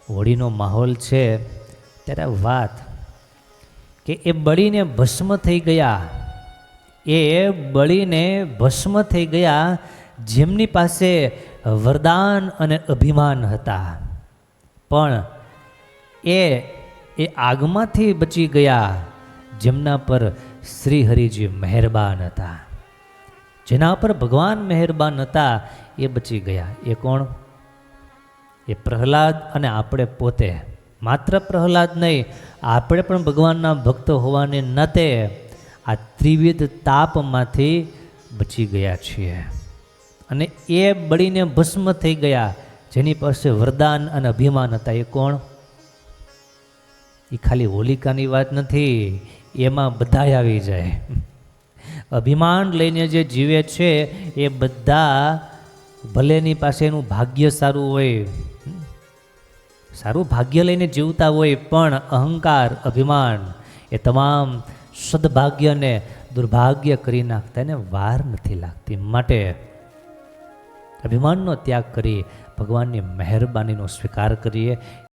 હોળીનો માહોલ છે ત્યારે વાત કે એ બળીને ભસ્મ થઈ ગયા, એ બળીને ભસ્મ થઈ ગયા જેમની પાસે વરદાન અને અભિમાન હતા, પણ એ આગમાંથી બચી ગયા જેમના પર શ્રી હરિજી મહેરબાન હતા, જેના પર ભગવાન મહેરબાન હતા એ બચી ગયા. એ કોણ? એ પ્રહલાદ અને આપણે પોતે. માત્ર પ્રહલાદ નહીં, આપણે પણ ભગવાનના ભક્ત હોવાને નાતે આ ત્રિવિધ તાપમાંથી બચી ગયા છીએ. અને એ બળીને ભસ્મ થઈ ગયા જેની પાસે વરદાન અને અભિમાન હતા. એ કોણ? એ ખાલી હોલિકાની વાત નથી, એમાં બધા આવી જાય. અભિમાન લઈને જે જીવે છે એ બધા, ભલેની પાસે એનું ભાગ્ય સારું હોય, સારું ભાગ્ય લઈને જીવતા હોય, પણ અહંકાર અભિમાન એ તમામ સદભાગ્યને દુર્ભાગ્ય કરી નાખતા, એને વાર નથી લાગતી. માટે અભિમાનનો ત્યાગ કરી ભગવાનની મહેરબાનીનો સ્વીકાર કરીએ.